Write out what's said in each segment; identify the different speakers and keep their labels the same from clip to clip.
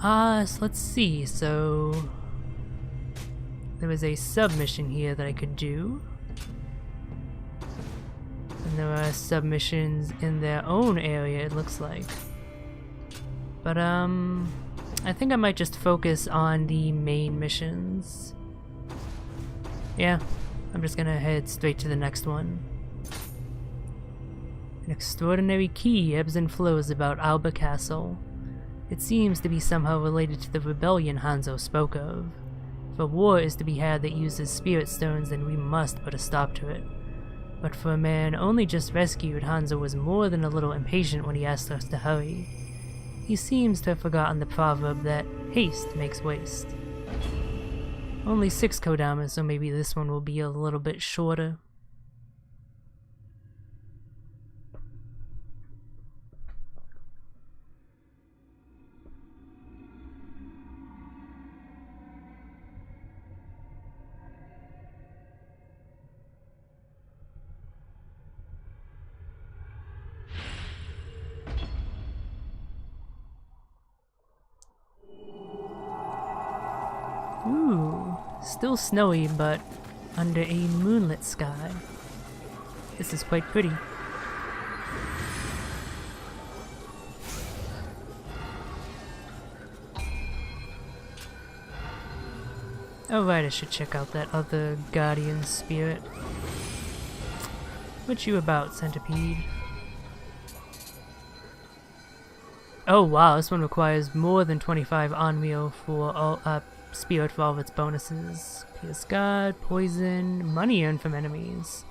Speaker 1: So let's see. So there was a submission here that I could do. And there are submissions in their own area, it looks like. But I think I might just focus on the main missions. Yeah, I'm just gonna head straight to the next one. An extraordinary key ebbs and flows about Alba Castle. It seems to be somehow related to the rebellion Hanzo spoke of. If a war is to be had that uses spirit stones, then we must put a stop to it. But for a man only just rescued, Hanzo was more than a little impatient when he asked us to hurry. He seems to have forgotten the proverb that haste makes waste. Only 6 kodamas, so maybe this one will be a little bit shorter. Ooh, still snowy, but under a moonlit sky. This is quite pretty. Oh right, I should check out that other guardian spirit. What you about, Centipede? Oh wow, this one requires more than 25 Nioh for all spirit for all of its bonuses. Pierce God, poison, money earned from enemies.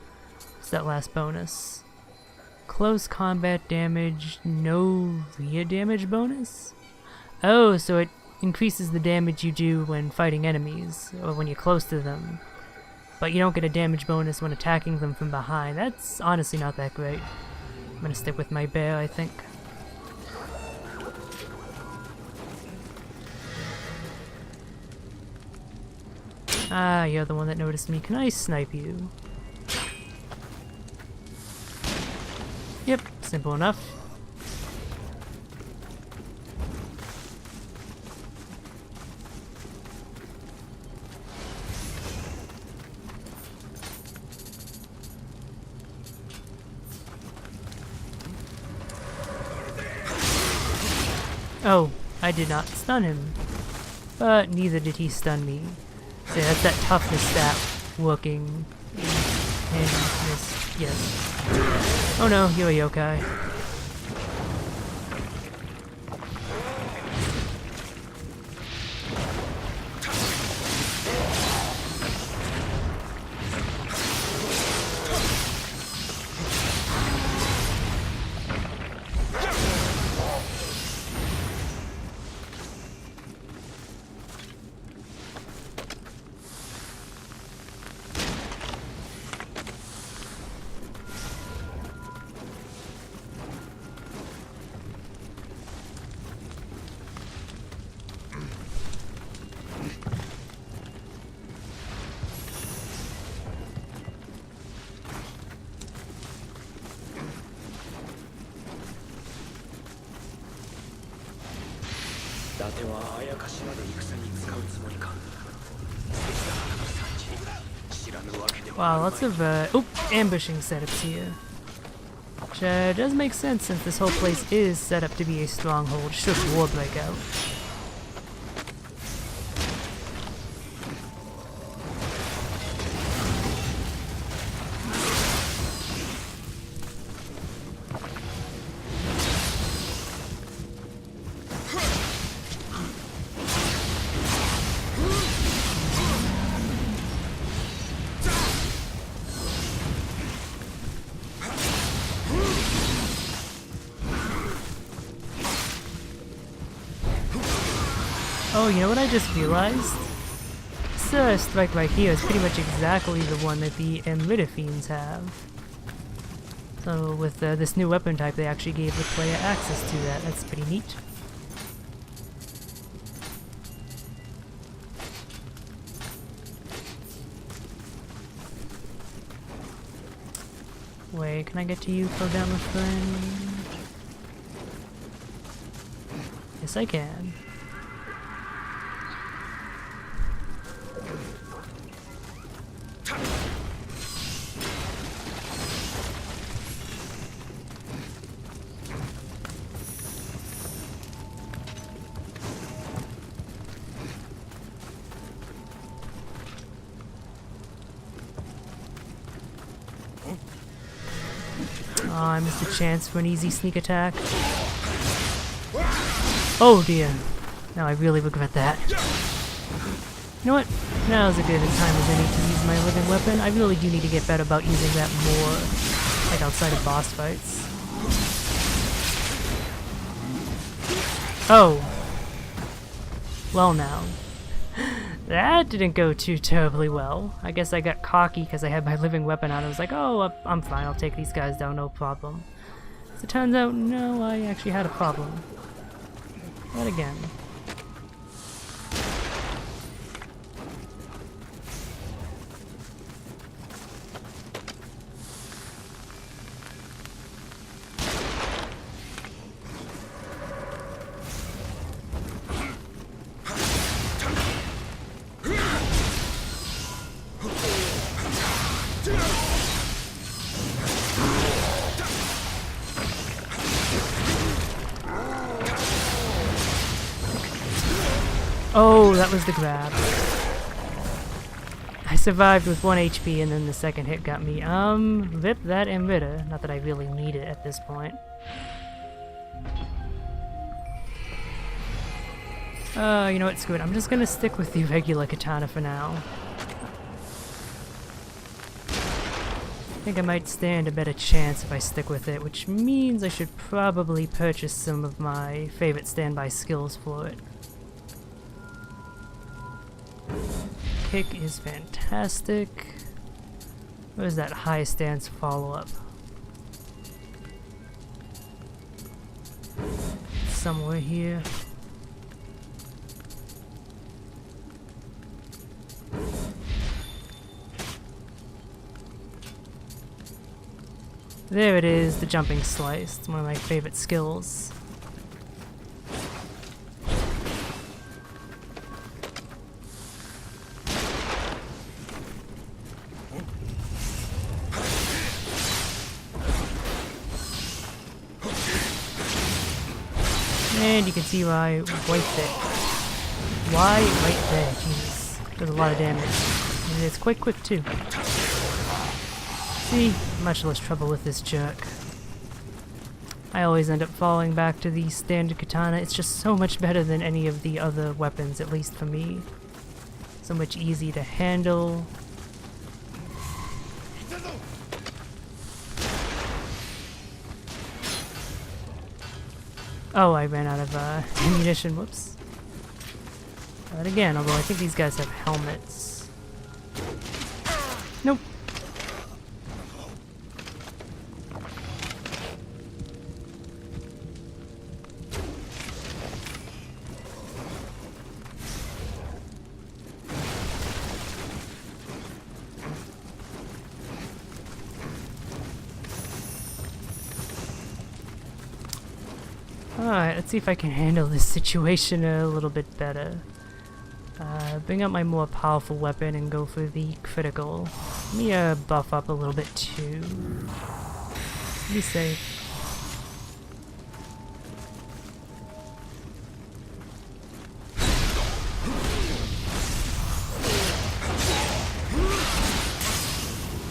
Speaker 1: What's that last bonus? Close combat damage, no rear damage bonus? Oh, so it increases the damage you do when fighting enemies, or when you're close to them. But you don't get a damage bonus when attacking them from behind. That's honestly not that great. I'm gonna stick with my bear, I think. Ah, you're the one that noticed me. Can I snipe you? Yep, simple enough. Oh, I did not stun him. But neither did he stun me. So that's that toughness stat working in this. Yes. Oh no, you're a yokai. Wow, lots of ambushing setups here. Which does make sense since this whole place is set up to be a stronghold should war break out. Oh, you know what I just realized? This strike right here is pretty much exactly the one that the Emridifiends have. So with this new weapon type, they actually gave the player access to that. That's pretty neat. Wait, can I get to you, Kodama friend? Yes, I can. I missed a chance for an easy sneak attack. Oh dear. Now I really regret that. You know what? Now's as good a time as any to use my living weapon. I really do need to get better about using that more, like outside of boss fights. Oh. Well now. That didn't go too terribly well. I guess I got cocky because I had my living weapon out. I was like, oh, I'm fine. I'll take these guys down, no problem. As it turns out, no, I actually had a problem. Yet again. Oh, that was the grab. I survived with 1 HP and then the second hit got me. Rip that emitter. Not that I really need it at this point. You know what, screw it. I'm just gonna stick with the regular katana for now. I think I might stand a better chance if I stick with it, which means I should probably purchase some of my favorite standby skills for it. Kick is fantastic. What is that high stance follow-up? Somewhere here. There it is, the jumping slice. It's one of my favorite skills. And you can see why right there. Why right there? Jesus. Does a lot of damage. And it's quite quick too. See? Much less trouble with this jerk. I always end up falling back to the standard katana. It's just so much better than any of the other weapons, at least for me. So much easier to handle. Oh, I ran out of ammunition. Whoops. But again, although I think these guys have helmets. Nope. Alright, let's see if I can handle this situation a little bit better. Bring out my more powerful weapon and go for the critical. Let me buff up a little bit too. Be safe.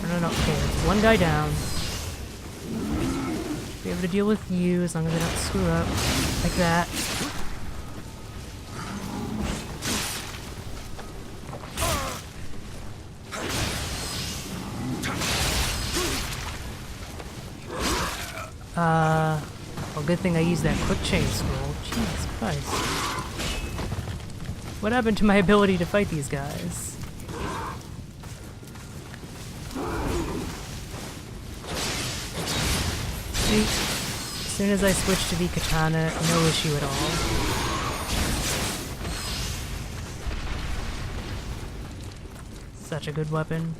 Speaker 1: No, okay, there's one guy down. Be able to deal with you as long as I don't screw up like that. Well, good thing I used that quick chain scroll. Jesus Christ. What happened to my ability to fight these guys? See? As soon as I switch to the katana, no issue at all. Such a good weapon.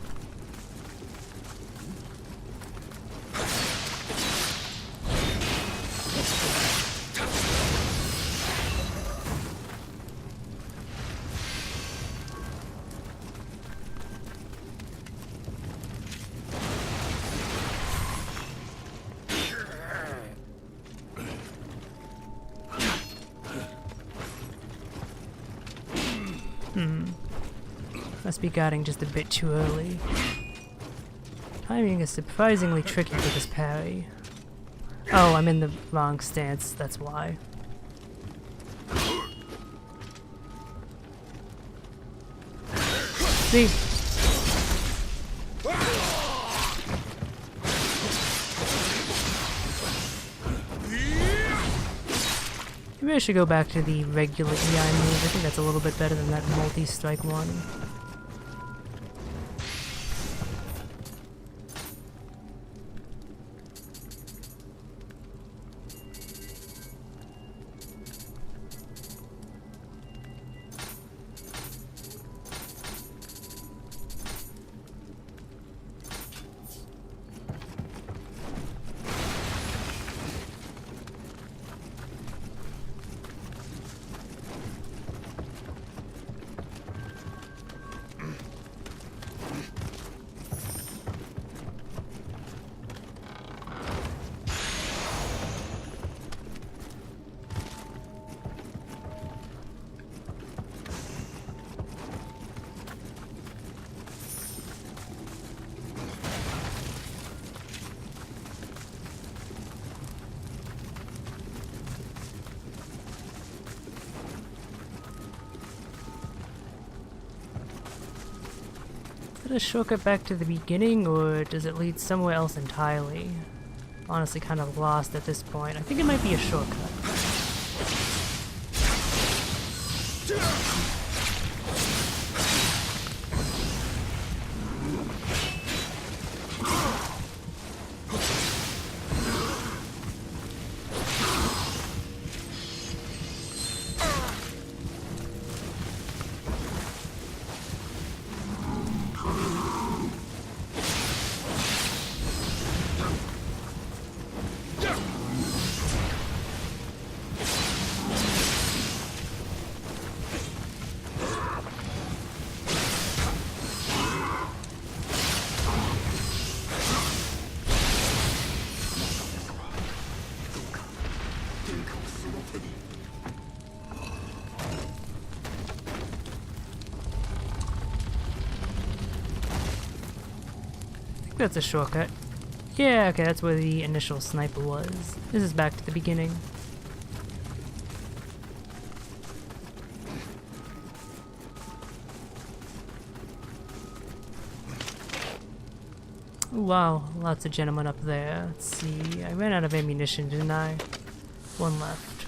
Speaker 1: Must be guarding just a bit too early. Timing is surprisingly tricky for this parry. Oh, I'm in the wrong stance, that's why. See? Maybe I should go back to the regular EI move. I think that's a little bit better than that multi-strike one. Is it a shortcut back to the beginning, or does it lead somewhere else entirely? Honestly, kind of lost at this point. I think it might be a shortcut. That's a shortcut. Yeah, okay, that's where the initial sniper was. This is back to the beginning. Ooh, wow, lots of gentlemen up there. Let's see, I ran out of ammunition, didn't I? One left.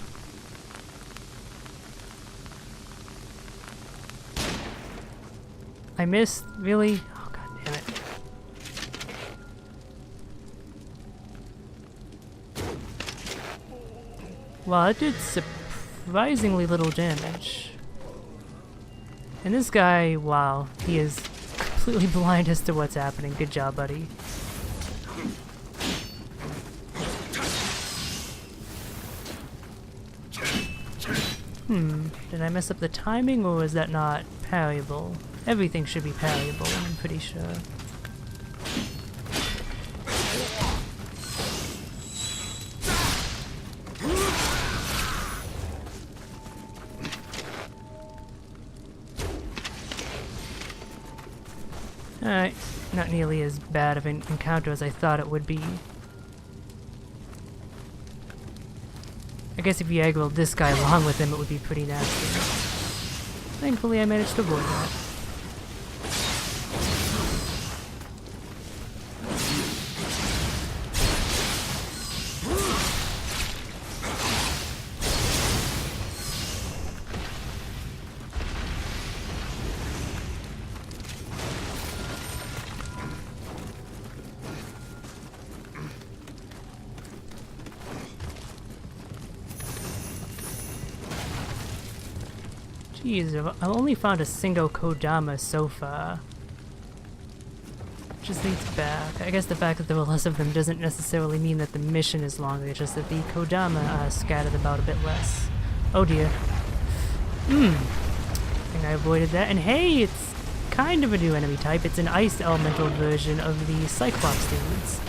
Speaker 1: I missed? Really? Oh, god damn it. Wow, that did surprisingly little damage. And this guy, wow, he is completely blind as to what's happening. Good job, buddy. Did I mess up the timing, or was that not parryable? Everything should be parryable, I'm pretty sure. Alright, not nearly as bad of an encounter as I thought it would be. I guess if you aggroed this guy along with him, it would be pretty nasty. Thankfully, I managed to avoid that. Jeez, I've only found a single Kodama so far. Just leads back. I guess the fact that there were less of them doesn't necessarily mean that the mission is longer, it's just that the Kodama are scattered about a bit less. Oh dear. I think I avoided that. And hey, it's kind of a new enemy type. It's an ice elemental version of the Cyclops dudes.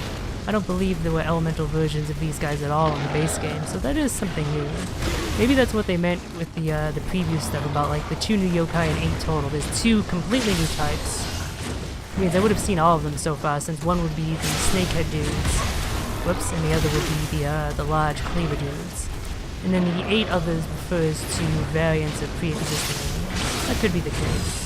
Speaker 1: I don't believe there were elemental versions of these guys at all in the base game, so that is something new. Maybe that's what they meant with the preview stuff about like the 2 new yokai and 8 total. There's 2 completely new types. I mean, I would have seen all of them so far, since one would be the snakehead dudes, Whoops, and the other would be the large cleavages. And then the 8 others refers to variants of pre-existing enemies. That could be the case.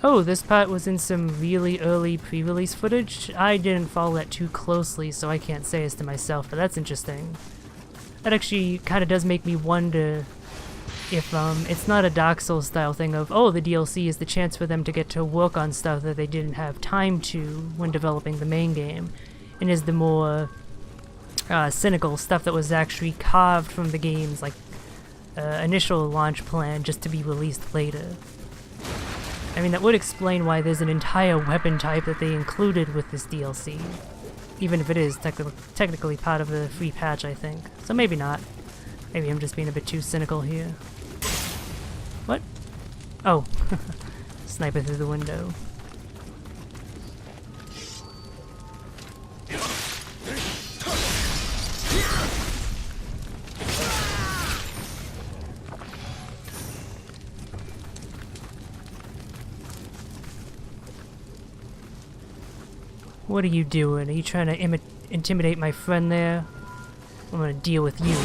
Speaker 1: Oh, this part was in some really early pre-release footage. I didn't follow that too closely, so I can't say as to myself, but that's interesting. That actually kind of does make me wonder if it's not a Dark Souls style thing of, oh, the DLC is the chance for them to get to work on stuff that they didn't have time to when developing the main game, and is the more cynical stuff that was actually carved from the game's like initial launch plan just to be released later. I mean, that would explain why there's an entire weapon type that they included with this DLC. Even if it is technically part of the free patch, I think. So maybe not. Maybe I'm just being a bit too cynical here. What? Oh. Sniper through the window. What are you doing? Are you trying to intimidate my friend there? I'm gonna deal with you.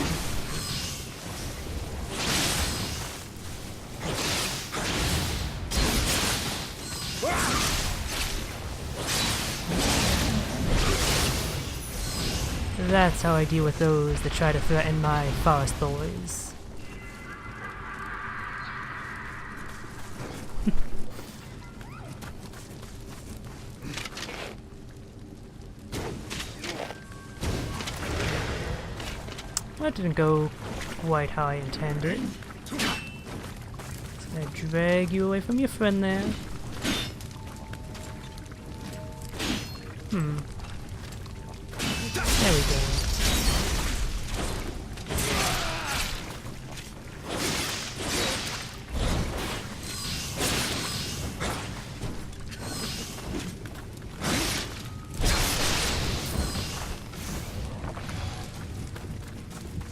Speaker 1: That's how I deal with those that try to threaten my forest boys. That didn't go quite how I intended. Just gonna drag you away from your friend there. There we go.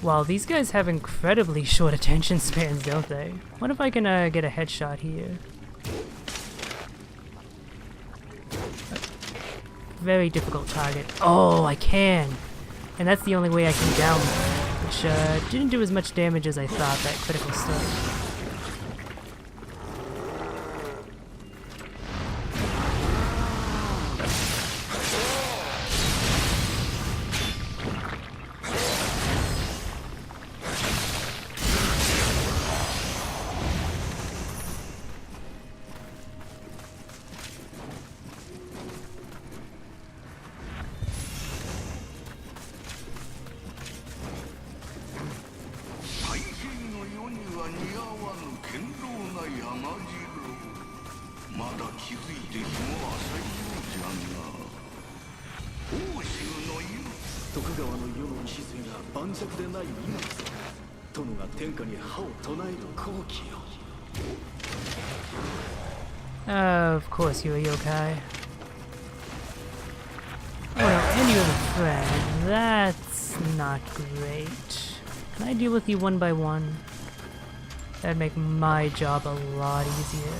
Speaker 1: Wow, these guys have incredibly short attention spans, don't they? What if I can get a headshot here? Very difficult target. Oh, I can! And that's the only way I can down them, which didn't do as much damage as I thought, that critical strike. Of course you're a yokai. Oh no, and you have a friend. That's not great. Can I deal with you one by one? That'd make my job a lot easier.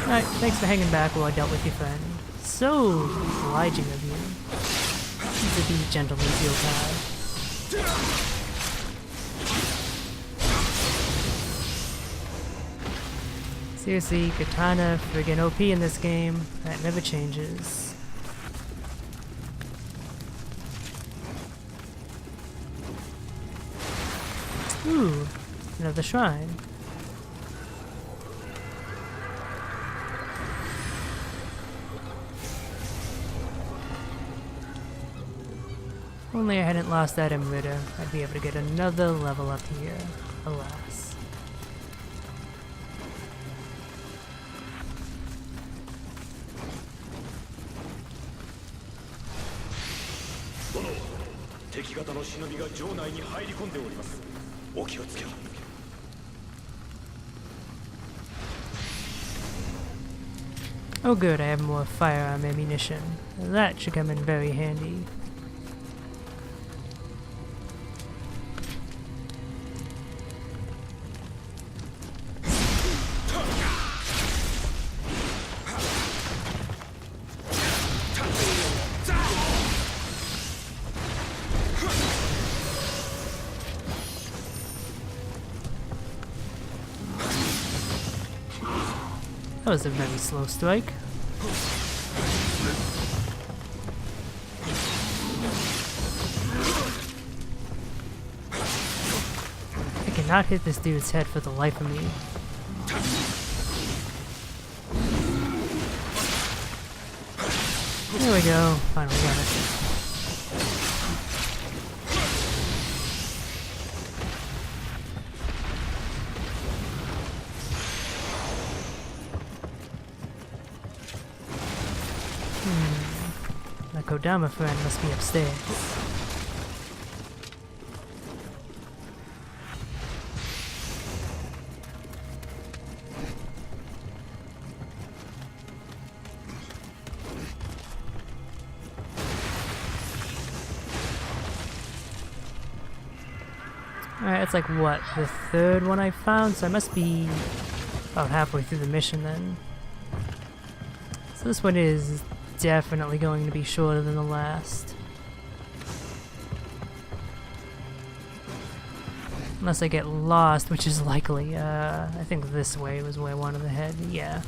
Speaker 1: Alright, thanks for hanging back while I dealt with your friend. So obliging of you. To be gentle with yokai. Seriously, katana friggin' OP in this game. That never changes. Ooh, another shrine. only I hadn't lost that emitter, I'd be able to get another level up here. Alas. Oh good, I have more firearm ammunition. That should come in very handy. That was a very slow strike. I cannot hit this dude's head for the life of me. There we go. Finally got it. That Kodama friend must be upstairs. Alright, it's like what, the third one I found? So I must be about halfway through the mission then. So this one is definitely going to be shorter than the last. Unless I get lost, which is likely. I think this way was where I wanted to head. Yeah.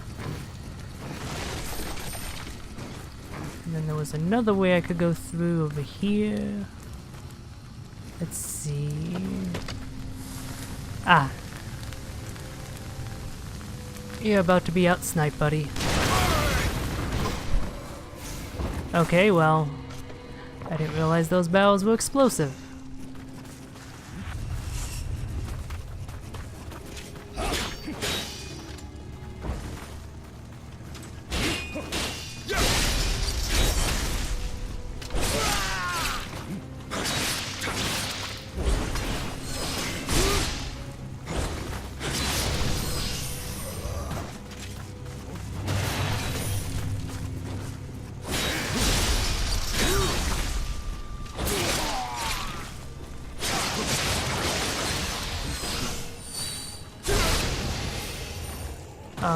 Speaker 1: And then there was another way I could go through over here. Let's see. Ah. You're about to be out-sniped, buddy. Okay, well, I didn't realize those barrels were explosive.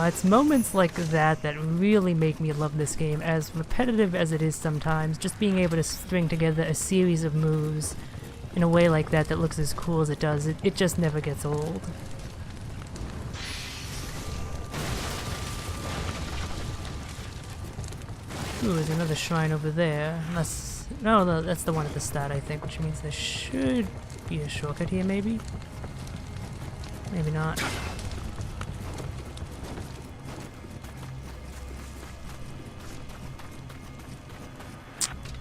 Speaker 1: It's moments like that that really make me love this game, as repetitive as it is sometimes. Just being able to string together a series of moves in a way like that that looks as cool as it does, it just never gets old. Ooh, there's another shrine over there. Unless... no, that's the one at the start, I think, which means there should be a shortcut here, maybe? Maybe not.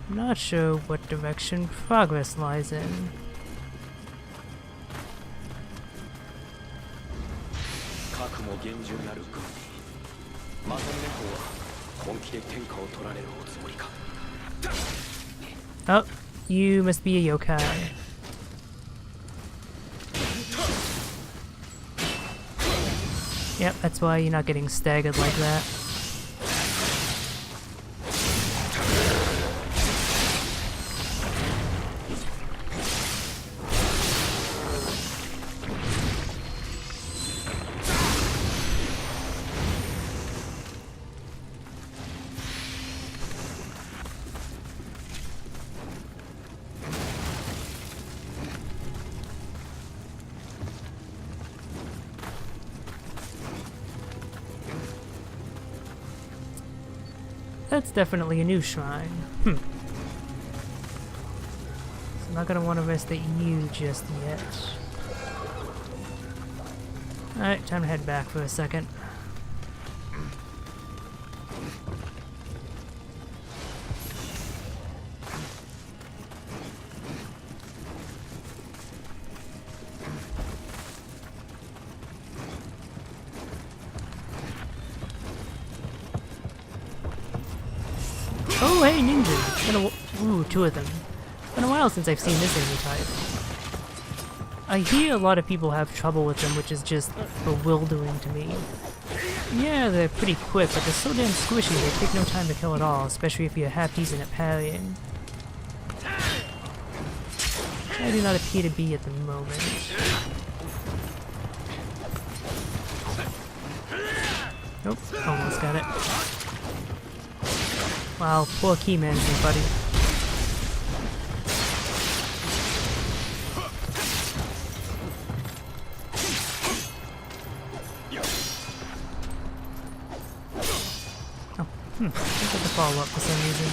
Speaker 1: Not sure what direction progress lies in. Oh, you must be a yokai. Yep, that's why you're not getting staggered like that. That's definitely a new shrine. So I'm not gonna want to rest at you just yet. Alright, time to head back for a second. hey, ninjas! It's been ooh, two of them. It's been a while since I've seen this enemy type. I hear a lot of people have trouble with them, which is just bewildering to me. Yeah, they're pretty quick, but they're so damn squishy, they take no time to kill at all, especially if you're half decent at parrying. I do not appear to be at the moment. Nope, almost got it. Wow, poor key management, buddy. I think I have to follow up for some reason.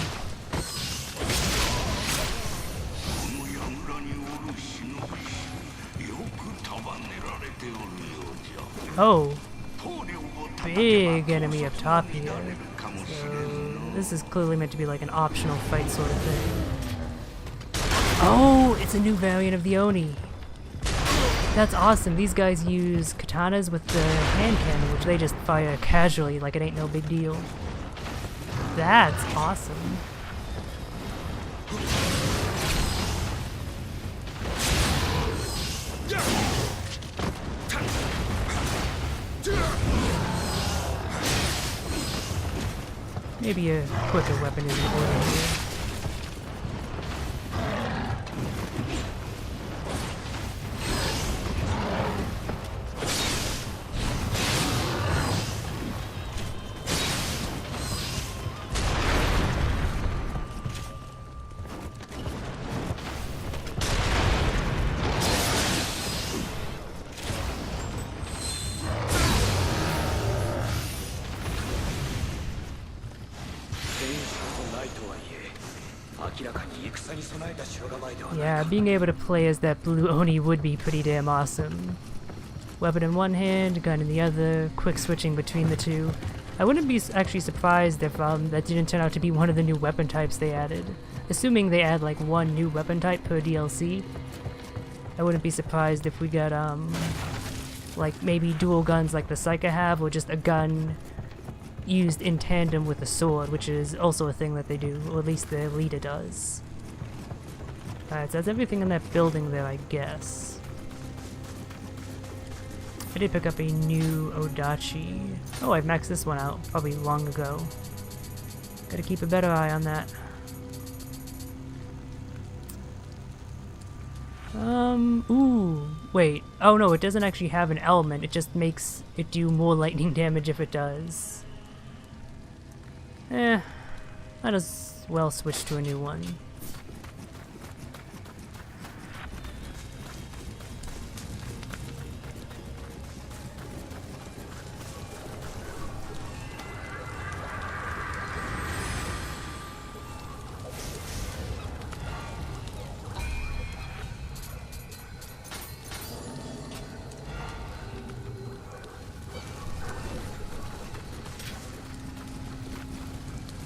Speaker 1: Oh! Big enemy up top here. So, this is clearly meant to be like an optional fight sort of thing. Oh! It's a new variant of the Oni! That's awesome. These guys use katanas with the hand cannon, which they just fire casually like it ain't no big deal. That's awesome. Maybe a quicker weapon is in order here. Yeah, being able to play as that blue Oni would be pretty damn awesome. Weapon in one hand, gun in the other, quick switching between the two. I wouldn't be actually surprised if that didn't turn out to be one of the new weapon types they added. Assuming they add like one new weapon type per DLC, I wouldn't be surprised if we got like maybe dual guns like the Psycha have, or just a gun used in tandem with a sword, which is also a thing that they do, or at least the leader does. Alright, so that's everything in that building there, I guess. I did pick up a new Odachi. Oh, I've maxed this one out, probably long ago. Gotta keep a better eye on that. Ooh, wait. Oh no, it doesn't actually have an element, it just makes it do more lightning damage if it does. Might as well switch to a new one.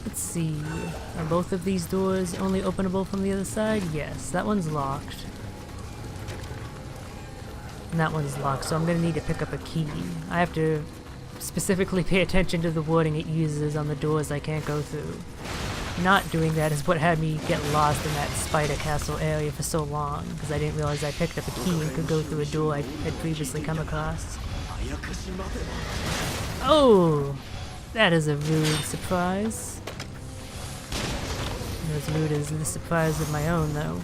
Speaker 1: Let's see, are both of these doors only openable from the other side? Yes, that one's locked. And that one's locked, so I'm gonna need to pick up a key. I have to specifically pay attention to the wording it uses on the doors I can't go through. Not doing that is what had me get lost in that spider castle area for so long, because I didn't realize I picked up a key and could go through a door I had previously come across. Oh! That is a rude surprise. As rude as the surprise of my own, though.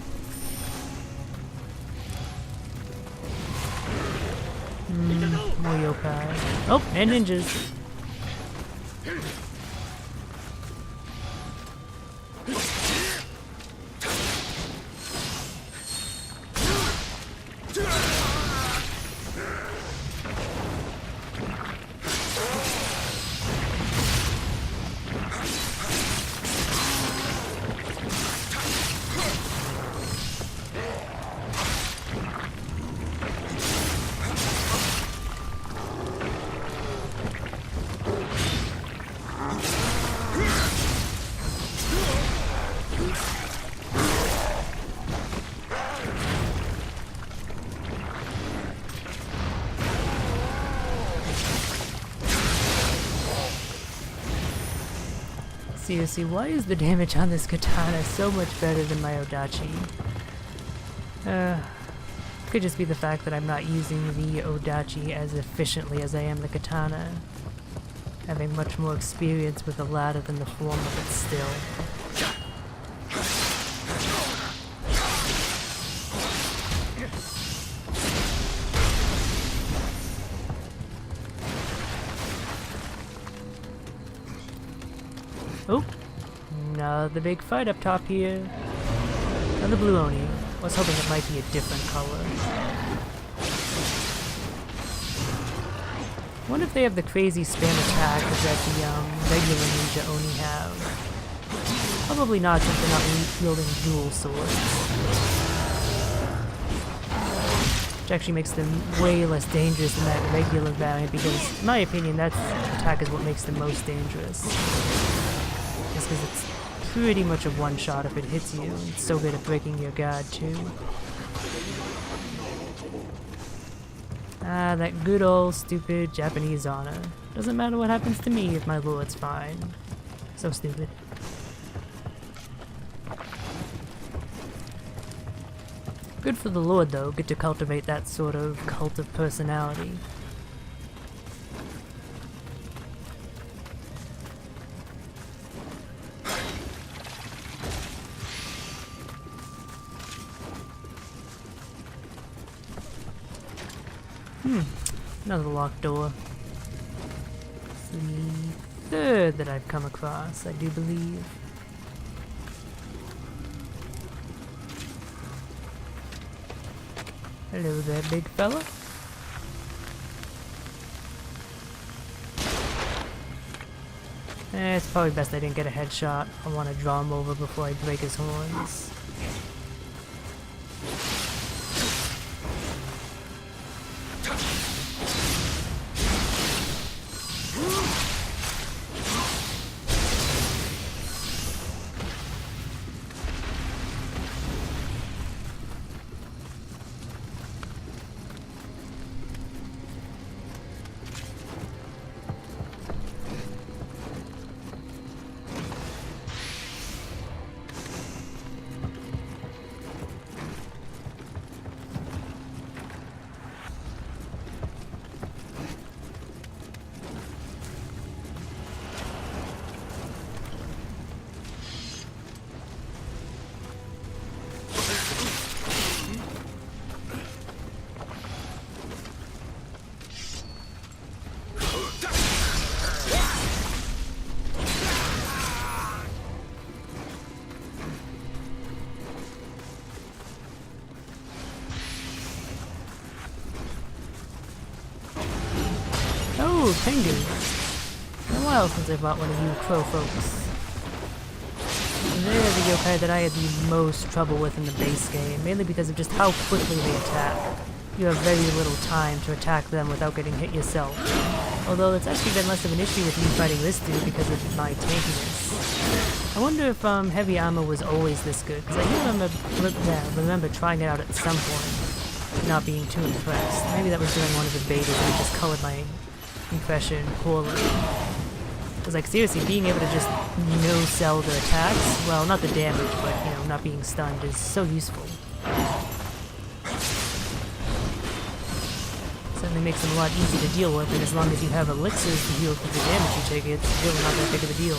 Speaker 1: More yokai. Oh, and ninjas. Seriously, why is the damage on this katana so much better than my Odachi? Could just be the fact that I'm not using the Odachi as efficiently as I am the katana. Having much more experience with the latter than the former, but still. Oh, another big fight up top here. Another blue Oni. I was hoping it might be a different color. I wonder if they have the crazy spam attack that the regular ninja Oni have. Probably not, since they're not wielding dual swords. Which actually makes them way less dangerous than that regular variant, because, in my opinion, that attack is what makes them most dangerous. Just because it's pretty much a one-shot if it hits you. It's so good at breaking your guard, too. Ah, that good old stupid Japanese honor. Doesn't matter what happens to me if my lord's fine. So stupid. Good for the lord, though. Good to cultivate that sort of cult of personality. Another locked door. It's the third that I've come across, I do believe. Hello there, big fella. It's probably best I didn't get a headshot. I want to draw him over before I break his horns. Oh, Tengu. Been a while since I bought one of you crow folks. They're the yokai that I had the most trouble with in the base game, mainly because of just how quickly they attack. You have very little time to attack them without getting hit yourself. Although it's actually been less of an issue with me fighting this dude because of my tankiness. I wonder if heavy armor was always this good, because I do remember trying it out at some point, not being too impressed. Maybe that was during one of the betas and it just colored my impression poorly. Because, like, seriously, being able to just no-sell the attacks, well, not the damage, but, you know, not being stunned is so useful. Certainly makes them a lot easier to deal with, and as long as you have elixirs to heal for the damage you take, it's really not that big of a deal.